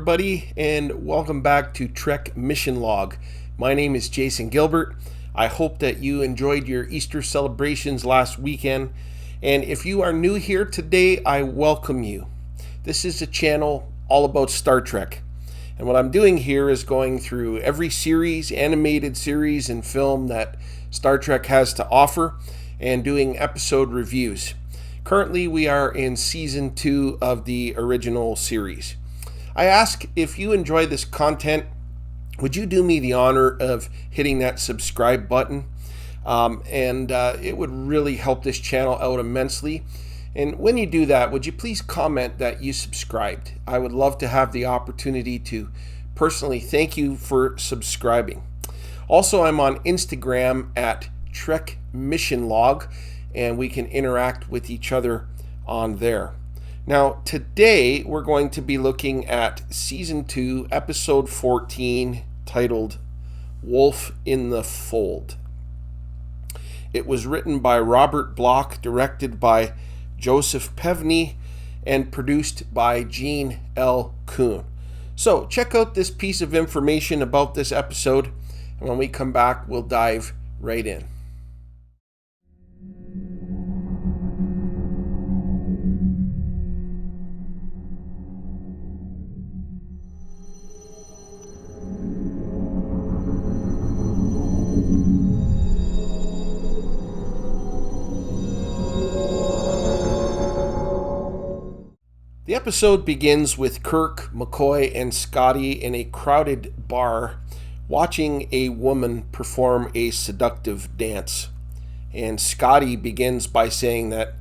everybody, and welcome back to Trek Mission Log. My name is Jason Gilbert. I hope that you enjoyed your Easter celebrations last weekend, and if you are new here today, I welcome you. This is a channel all about Star Trek, and what I'm doing here is going through every series, animated series, and film that Star Trek has to offer, and doing episode reviews. Currently, we are in Season 2 of the original series. I ask, if you enjoy this content, would you do me the honor of hitting that subscribe button? It would really help this channel out immensely. And when you do that, would you please comment that you subscribed? I would love to have the opportunity to personally thank you for subscribing. Also, I'm on Instagram at Trek Mission Log, and we can interact with each other on there. Now, today we're going to be looking at Season 2, Episode 14, titled Wolf in the Fold. It was written by Robert Bloch, directed by Joseph Pevney, and produced by Gene L. Kuhn. So, check out this piece of information about this episode, and when we come back, we'll dive right in. The episode begins with Kirk, McCoy, and Scotty in a crowded bar watching a woman perform a seductive dance. And Scotty begins by saying that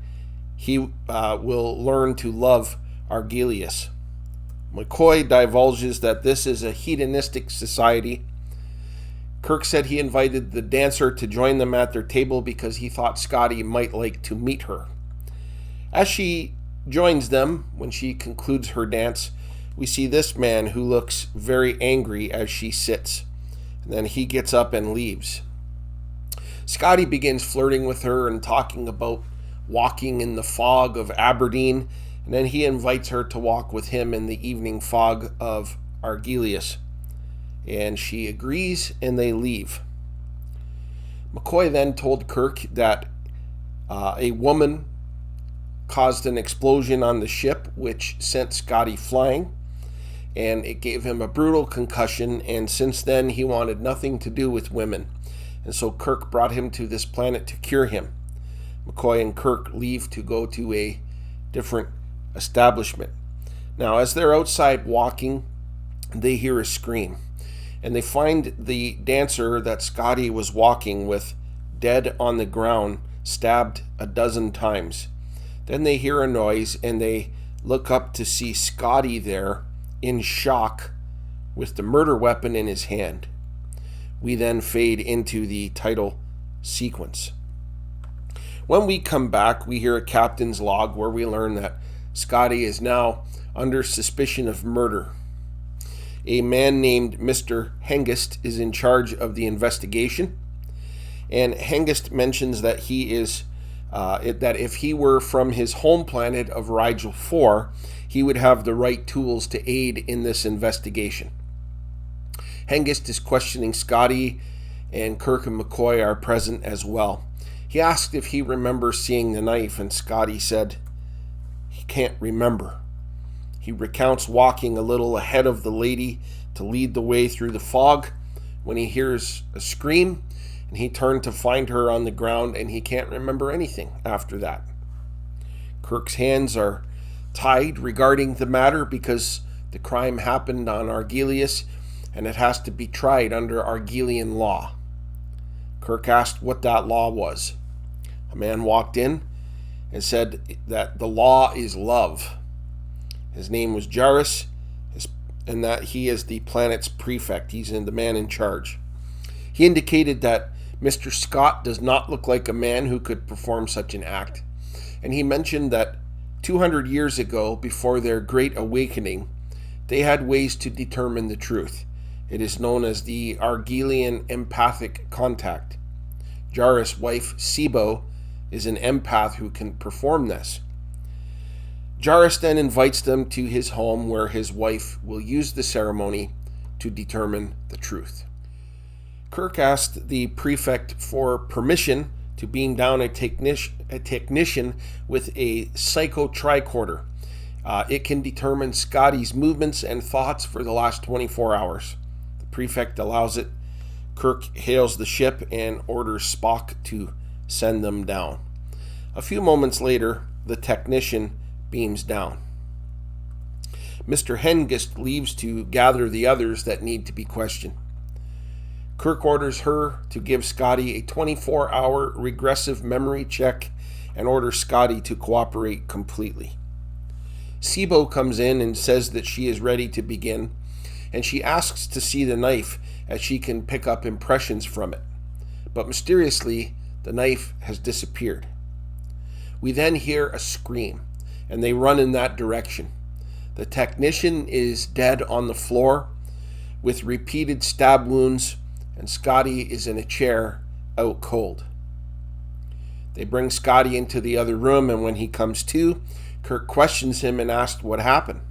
he will learn to love Argelius. McCoy divulges that this is a hedonistic society. Kirk said he invited the dancer to join them at their table because he thought Scotty might like to meet her. As she joins them, when she concludes her dance, we see this man who looks very angry as she sits. And then he gets up and leaves. Scotty begins flirting with her and talking about walking in the fog of Aberdeen, and then he invites her to walk with him in the evening fog of Argelius. And she agrees, and they leave. McCoy then told Kirk that a woman caused an explosion on the ship, which sent Scotty flying, and it gave him a brutal concussion, and since then he wanted nothing to do with women. And so Kirk brought him to this planet to cure him. McCoy and Kirk leave to go to a different establishment. Now, as they're outside walking, they hear a scream, and they find the dancer that Scotty was walking with dead on the ground, stabbed 12 times. Then they hear a noise, and they look up to see Scotty there in shock with the murder weapon in his hand. We then fade into the title sequence. When we come back, we hear a captain's log where we learn that Scotty is now under suspicion of murder. A man named Mr. Hengist is in charge of the investigation, and Hengist mentions that he is that if he were from his home planet of Rigel 4, he would have the right tools to aid in this investigation. Hengist is questioning Scotty, and Kirk and McCoy are present as well. He asked if he remembers seeing the knife, and Scotty said he can't remember. He recounts walking a little ahead of the lady to lead the way through the fog when he hears a scream, and he turned to find her on the ground, and he can't remember anything after that. Kirk's hands are tied regarding the matter because the crime happened on Argelius, and it has to be tried under Argelian law. Kirk asked what that law was. A man walked in and said that the law is love. His name was Jarrus, and that he is the planet's prefect. He's the man in charge. He indicated that Mr. Scott does not look like a man who could perform such an act, and he mentioned that 200 years ago, before their great awakening, they had ways to determine the truth. It is known as the Argelian empathic contact. Jarrus' wife, Sibo, is an empath who can perform this. Jarvis then invites them to his home where his wife will use the ceremony to determine the truth. Kirk asked the prefect for permission to beam down a technician with a psycho-tricorder. It can determine Scotty's movements and thoughts for the last 24 hours. The prefect allows it. Kirk hails the ship and orders Spock to send them down. A few moments later, the technician beams down. Mr. Hengist leaves to gather the others that need to be questioned. Kirk orders her to give Scotty a 24-hour regressive memory check and orders Scotty to cooperate completely. Sibo comes in and says that she is ready to begin, and she asks to see the knife as she can pick up impressions from it. But mysteriously, the knife has disappeared. We then hear a scream, and they run in that direction. The technician is dead on the floor with repeated stab wounds, and Scotty is in a chair, out cold. They bring Scotty into the other room, and when he comes to, Kirk questions him and asks what happened.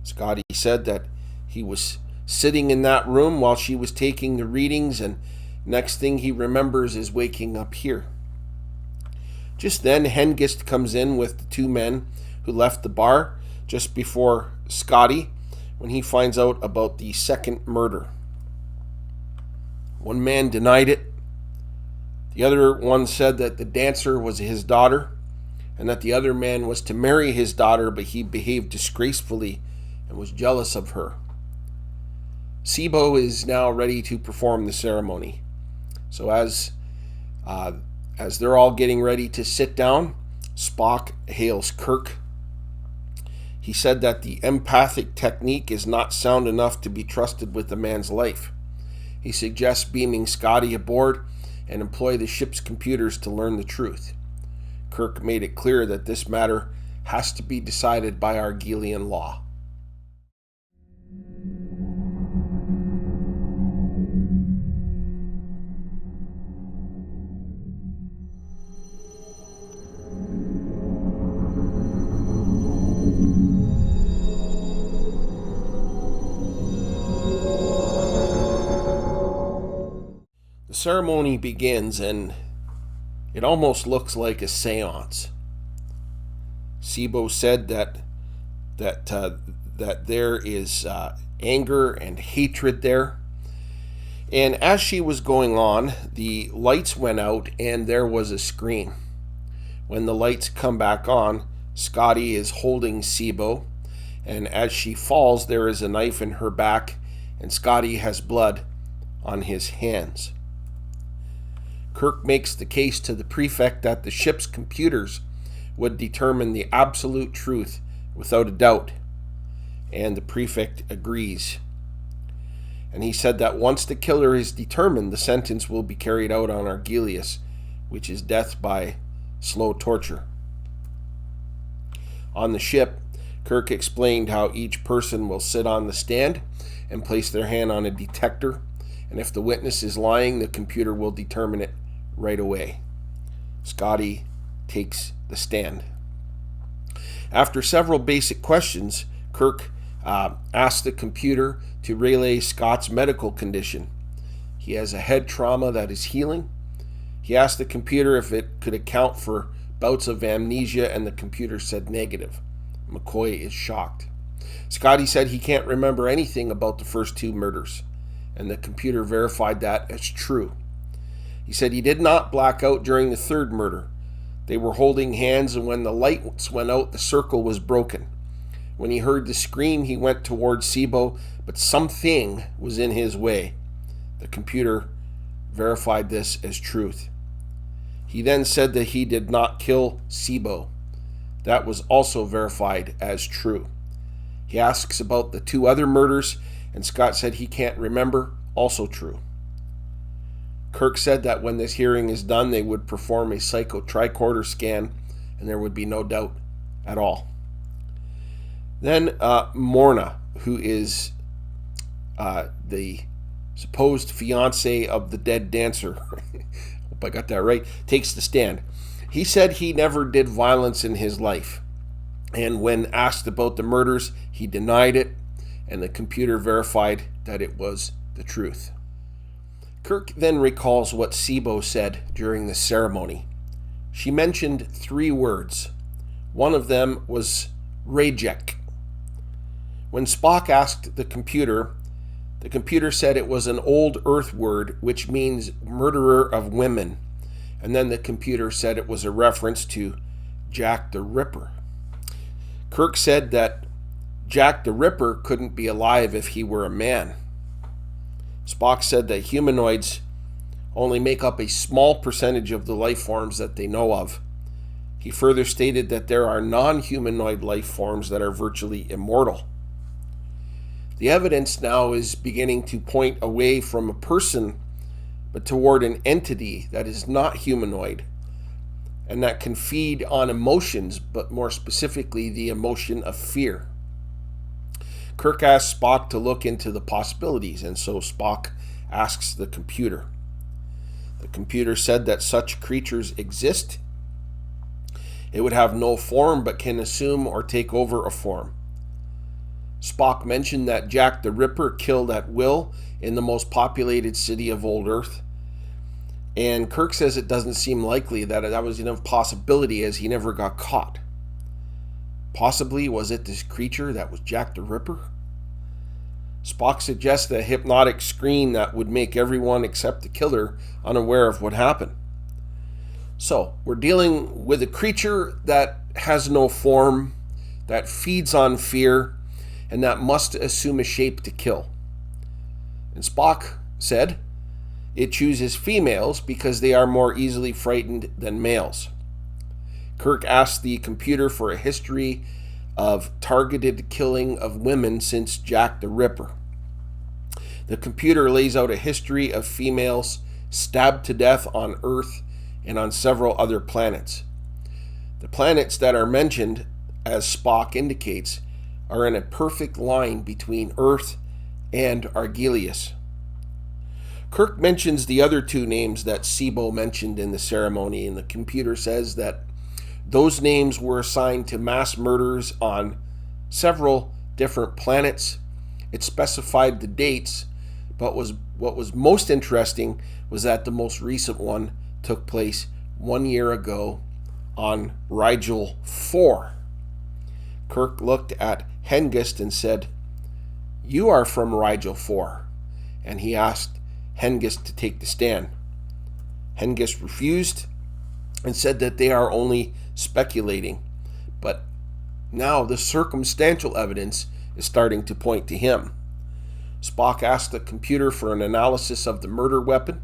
Scotty said that he was sitting in that room while she was taking the readings, and next thing he remembers is waking up here. Just then, Hengist comes in with the two men who left the bar just before Scotty when he finds out about the second murder. One man denied it. The other one said that the dancer was his daughter and that the other man was to marry his daughter, but he behaved disgracefully and was jealous of her. Sibo is now ready to perform the ceremony. So as they're all getting ready to sit down, Spock hails Kirk. He said that the empathic technique is not sound enough to be trusted with a man's life. He suggests beaming Scotty aboard and employ the ship's computers to learn the truth. Kirk made it clear that this matter has to be decided by Argelian law. The ceremony begins, and it almost looks like a seance. Sibo said that there is anger and hatred there. And as she was going on, the lights went out and there was a scream. When the lights come back on, Scotty is holding Sibo, and as she falls, there is a knife in her back, and Scotty has blood on his hands. Kirk makes the case to the prefect that the ship's computers would determine the absolute truth without a doubt, and the prefect agrees. And he said that once the killer is determined, the sentence will be carried out on Argelius, which is death by slow torture. On the ship, Kirk explained how each person will sit on the stand and place their hand on a detector, and if the witness is lying, the computer will determine it right away. Scotty takes the stand. After several basic questions, Kirk asked the computer to relay Scott's medical condition. He has a head trauma that is healing. He asked the computer if it could account for bouts of amnesia, and the computer said negative. McCoy is shocked. Scotty said he can't remember anything about the first two murders, and the computer verified that as true. He said he did not black out during the third murder. They were holding hands, and when the lights went out, the circle was broken. When he heard the scream, he went towards Sibo, but something was in his way. The computer verified this as truth. He then said that he did not kill Sibo. That was also verified as true. He asks about the two other murders, and Scott said he can't remember, also true. Kirk said that when this hearing is done, they would perform a psycho-tricorder scan, and there would be no doubt at all. Then Morna, who is the supposed fiance of the dead dancer, hope I got that right, takes the stand. He said he never did violence in his life. And when asked about the murders, he denied it, and the computer verified that it was the truth. Kirk then recalls what Sibo said during the ceremony. She mentioned 3 words. One of them was reject. When Spock asked the computer said it was an old Earth word which means murderer of women. And then the computer said it was a reference to Jack the Ripper. Kirk said that Jack the Ripper couldn't be alive if he were a man. Spock said that humanoids only make up a small percentage of the life forms that they know of. He further stated that there are non-humanoid life forms that are virtually immortal. The evidence now is beginning to point away from a person, but toward an entity that is not humanoid and that can feed on emotions, but more specifically the emotion of fear. Kirk asks Spock to look into the possibilities, and so Spock asks the computer. The computer said that such creatures exist. It would have no form but can assume or take over a form. Spock mentioned that Jack the Ripper killed at will in the most populated city of Old Earth. And Kirk says it doesn't seem likely that was a possibility as he never got caught. Possibly was it this creature that was Jack the Ripper? Spock suggests a hypnotic screen that would make everyone except the killer unaware of what happened. So, we're dealing with a creature that has no form, that feeds on fear, and that must assume a shape to kill. And Spock said it chooses females because they are more easily frightened than males. Kirk asked the computer for a history of targeted killing of women since Jack the Ripper. The computer lays out a history of females stabbed to death on Earth and on several other planets. The planets that are mentioned, as Spock indicates, are in a perfect line between Earth and Argelius. Kirk mentions the other 2 names that Sibo mentioned in the ceremony, and the computer says that those names were assigned to mass murders on several different planets. It specified the dates, but what was most interesting was that the most recent one took place 1 year ago on Rigel 4. Kirk looked at Hengist and said, "You are from Rigel 4." And he asked Hengist to take the stand. Hengist refused and said that they are only speculating, but now the circumstantial evidence is starting to point to him. Spock asked the computer for an analysis of the murder weapon.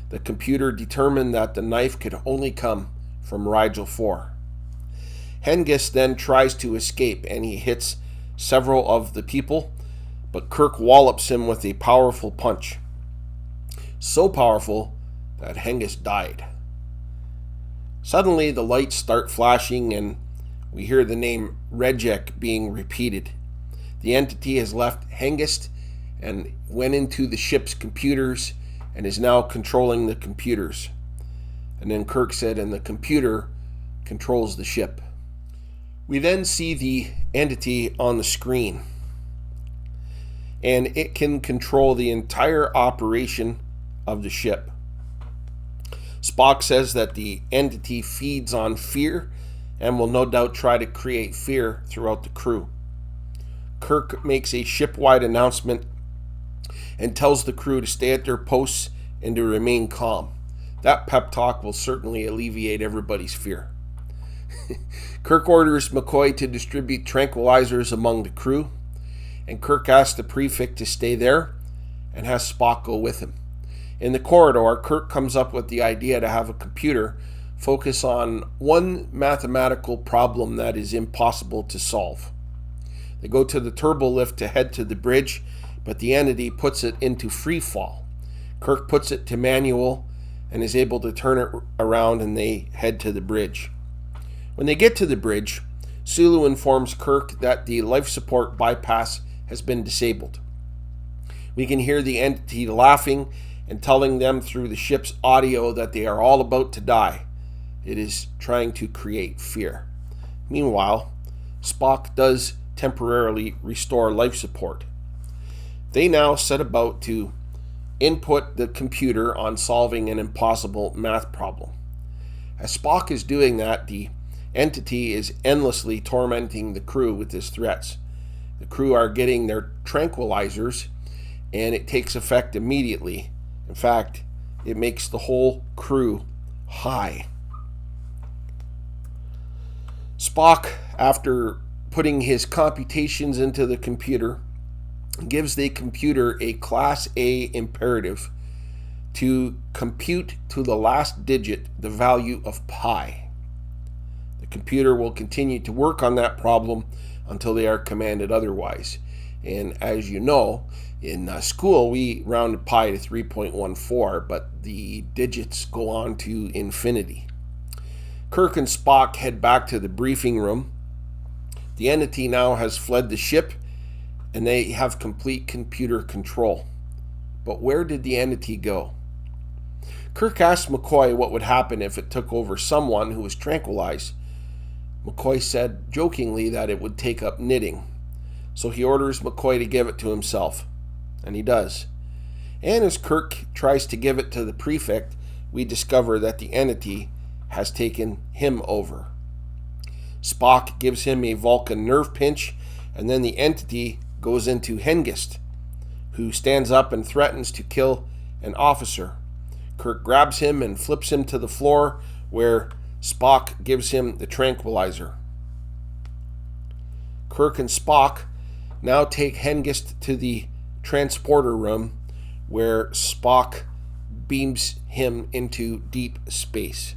The computer determined that the knife could only come from Rigel 4. Hengist then tries to escape and he hits several of the people, but Kirk wallops him with a powerful punch. So powerful that Hengist died. Suddenly the lights start flashing and we hear the name Rejek being repeated. The entity has left Hengist and went into the ship's computers and is now controlling the computers. And then Kirk said, and the computer controls the ship. We then see the entity on the screen, and it can control the entire operation of the ship. Spock says that the entity feeds on fear and will no doubt try to create fear throughout the crew. Kirk makes a ship-wide announcement and tells the crew to stay at their posts and to remain calm. That pep talk will certainly alleviate everybody's fear. Kirk orders McCoy to distribute tranquilizers among the crew, and Kirk asks the prefect to stay there and has Spock go with him. In the corridor, Kirk comes up with the idea to have a computer focus on one mathematical problem that is impossible to solve. They go to the turbo lift to head to the bridge, but the entity puts it into free fall. Kirk puts it to manual and is able to turn it around, and they head to the bridge. When they get to the bridge, Sulu informs Kirk that the life support bypass has been disabled. We can hear the entity laughing and telling them through the ship's audio that they are all about to die. It is trying to create fear. Meanwhile, Spock does temporarily restore life support. They now set about to input the computer on solving an impossible math problem. As Spock is doing that, the entity is endlessly tormenting the crew with his threats. The crew are getting their tranquilizers, and it takes effect immediately. In fact, it makes the whole crew high. Spock, after putting his computations into the computer, gives the computer a Class A imperative to compute to the last digit the value of pi. The computer will continue to work on that problem until they are commanded otherwise. And as you know, in school we rounded pi to 3.14, but the digits go on to infinity. Kirk and Spock head back to the briefing room. The entity now has fled the ship, and they have complete computer control. But where did the entity go? Kirk asked McCoy what would happen if it took over someone who was tranquilized. McCoy said jokingly that it would take up knitting. So he orders McCoy to give it to himself. And he does. And as Kirk tries to give it to the prefect, we discover that the entity has taken him over. Spock gives him a Vulcan nerve pinch, and then the entity goes into Hengist, who stands up and threatens to kill an officer. Kirk grabs him and flips him to the floor, where Spock gives him the tranquilizer. Kirk and Spock now take Hengist to the transporter room, where Spock beams him into deep space.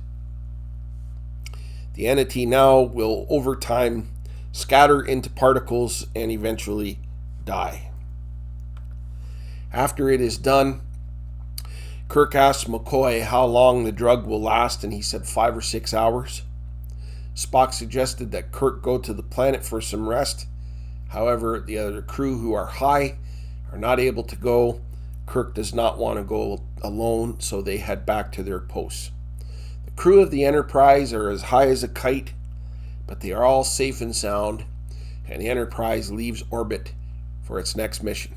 The entity now will, over time, scatter into particles and eventually die. After it is done, Kirk asks McCoy how long the drug will last, and he said 5 or 6 hours. Spock suggested that Kirk go to the planet for some rest. However, the other crew who are high are not able to go. Kirk does not want to go alone, so they head back to their posts. The crew of the Enterprise are as high as a kite, but they are all safe and sound, and the Enterprise leaves orbit for its next mission.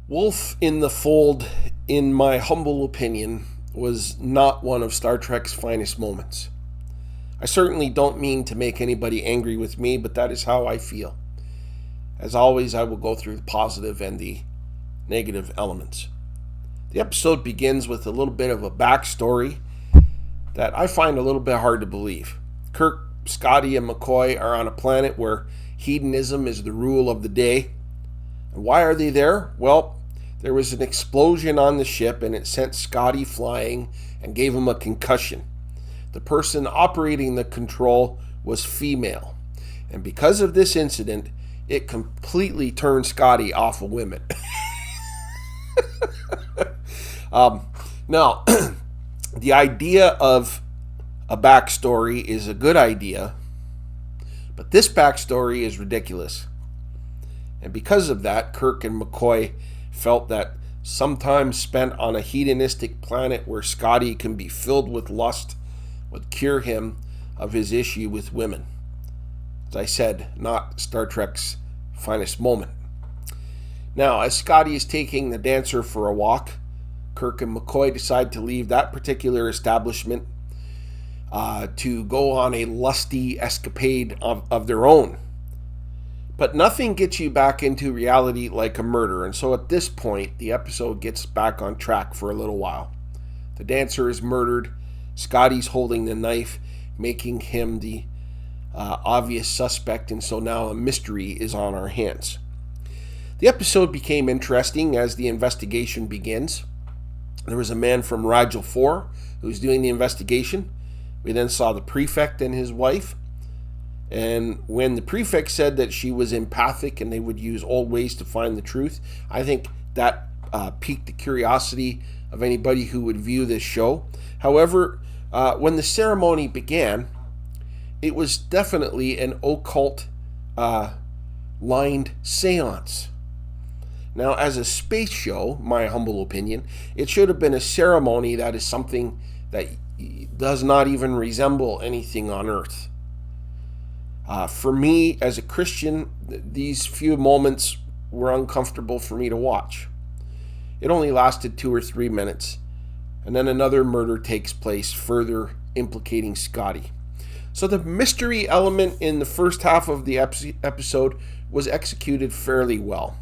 Wolf in the Fold, in my humble opinion, was not one of Star Trek's finest moments. I certainly don't mean to make anybody angry with me, but that is how I feel. As always, I will go through the positive and the negative elements. The episode begins with a little bit of a backstory that I find a little bit hard to believe. Kirk, Scotty, and McCoy are on a planet where hedonism is the rule of the day. And why are they there? Well, there was an explosion on the ship, and it sent Scotty flying and gave him a concussion. The person operating the control was female. And because of this incident, it completely turned Scotty off of women. Now, the idea of a backstory is a good idea, but this backstory is ridiculous. And because of that, Kirk and McCoy felt that some time spent on a hedonistic planet where Scotty can be filled with lust would cure him of his issue with women. As I said, not Star Trek's finest moment. Now, as Scotty is taking the dancer for a walk, Kirk and McCoy decide to leave that particular establishment to go on a lusty escapade of their own. But nothing gets you back into reality like a murder, and so at this point, the episode gets back on track for a little while. The dancer is murdered, Scotty's holding the knife, making him the obvious suspect, and so now a mystery is on our hands. The episode became interesting as the investigation begins. There was a man from Rigel 4 who was doing the investigation. We then saw the prefect and his wife. And when the prefect said that she was empathic and they would use old ways to find the truth, I think that pique the curiosity of anybody who would view this show. However, when the ceremony began, it was definitely an occult lined seance. Now, as a space show, my humble opinion, it should have been a ceremony that is something that does not even resemble anything on Earth. For me, as a Christian, these few moments were uncomfortable for me to watch. It only lasted 2 or 3 minutes, and then another murder takes place, further implicating Scotty. So the mystery element in the first half of the episode was executed fairly well.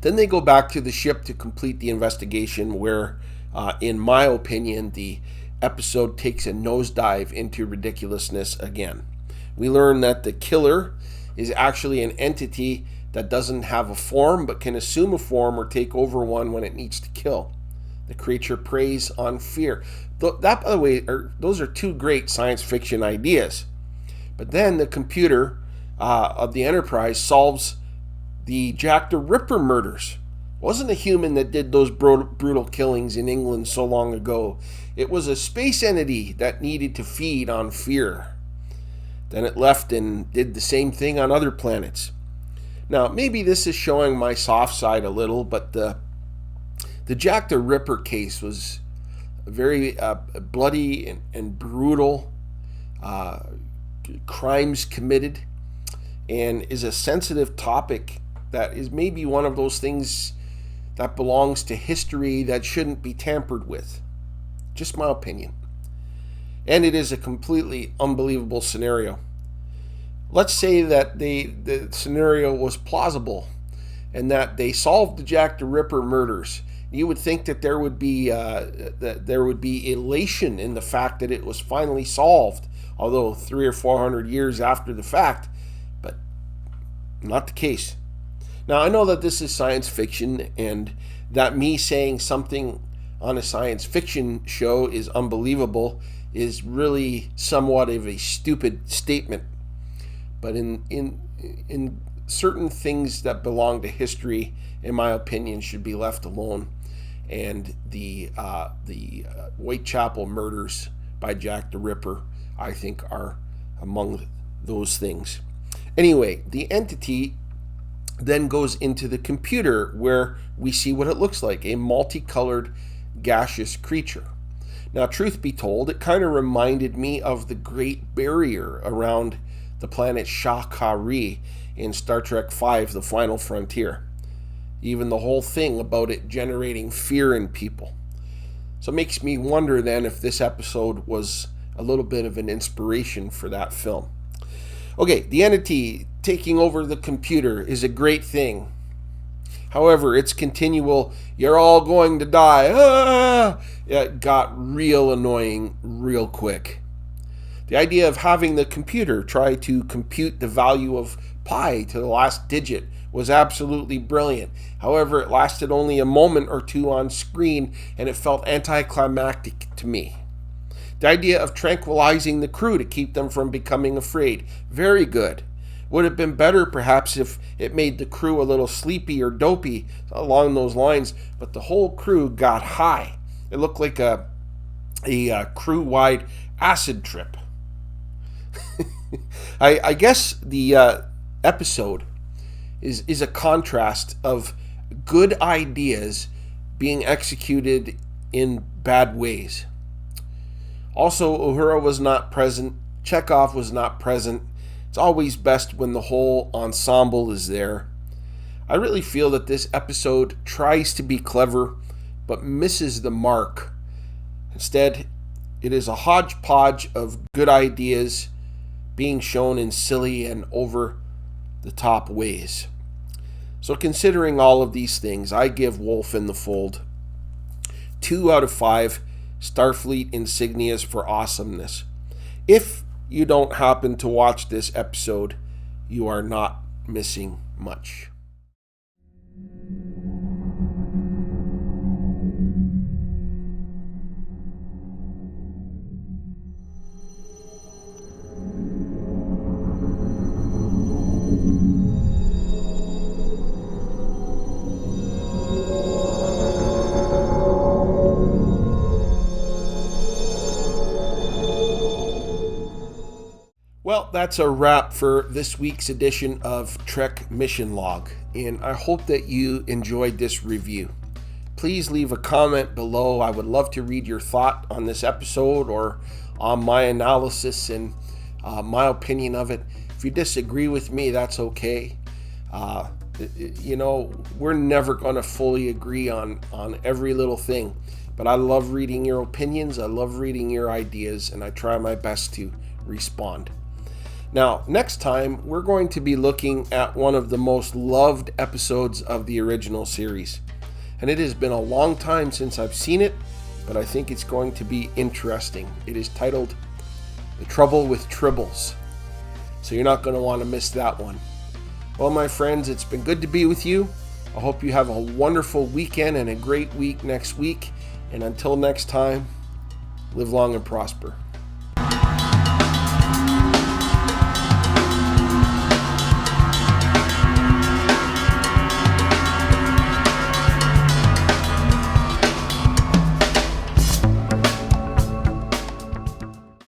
Then they go back to the ship to complete the investigation where, in my opinion, the episode takes a nosedive into ridiculousness again. We learn that the killer is actually an entity that doesn't have a form but can assume a form or take over one when it needs to kill. The creature preys on fear. That, by the way, those are 2 great science fiction ideas. But then the computer of the Enterprise solves the Jack the Ripper murders. It wasn't a human that did those brutal killings in England so long ago. It was a space entity that needed to feed on fear. Then it left and did the same thing on other planets. Now, maybe this is showing my soft side a little, but the Jack the Ripper case was very bloody and brutal, crimes committed, and is a sensitive topic that is maybe one of those things that belongs to history that shouldn't be tampered with. Just my opinion. And it is a completely unbelievable scenario. Let's say that the scenario was plausible and that they solved the Jack the Ripper murders. You would think that there would be elation in the fact that it was finally solved, although 300 or 400 years after the fact, but not the case. Now, I know that this is science fiction and that me saying something on a science fiction show is unbelievable is really somewhat of a stupid statement. But in certain things that belong to history, in my opinion, should be left alone. And the Whitechapel murders by Jack the Ripper, I think, are among those things. Anyway, the entity then goes into the computer where we see what it looks like, a multicolored gaseous creature. Now, truth be told, it kind of reminded me of the Great Barrier around the planet Shakari in Star Trek V, The Final Frontier. Even the whole thing about it generating fear in people. So it makes me wonder then if this episode was a little bit of an inspiration for that film. Okay, the entity taking over the computer is a great thing. However, its continual, "you're all going to die," it got real annoying real quick. The idea of having the computer try to compute the value of pi to the last digit was absolutely brilliant. However, it lasted only a moment or two on screen, and it felt anticlimactic to me. The idea of tranquilizing the crew to keep them from becoming afraid, very good. Would have been better perhaps if it made the crew a little sleepy or dopey along those lines, but the whole crew got high. It looked like a crew-wide acid trip. I guess the episode is a contrast of good ideas being executed in bad ways. Also, Uhura was not present. Chekhov was not present. It's always best when the whole ensemble is there. I really feel that this episode tries to be clever, but misses the mark. Instead, it is a hodgepodge of good ideas being shown in silly and over-the-top ways. So considering all of these things, I give Wolf in the Fold 2 out of 5 Starfleet insignias for awesomeness. If you don't happen to watch this episode, you are not missing much. Well, that's a wrap for this week's edition of Trek Mission Log, and I hope that you enjoyed this review. Please leave a comment below. I would love to read your thought on this episode or on my analysis and my opinion of it. If you disagree with me, that's okay. We're never going to fully agree on every little thing, but I love reading your opinions. I love reading your ideas, and I try my best to respond. Now, next time, we're going to be looking at one of the most loved episodes of the original series. And it has been a long time since I've seen it, but I think it's going to be interesting. It is titled The Trouble with Tribbles. So you're not going to want to miss that one. Well, my friends, it's been good to be with you. I hope you have a wonderful weekend and a great week next week. And until next time, live long and prosper.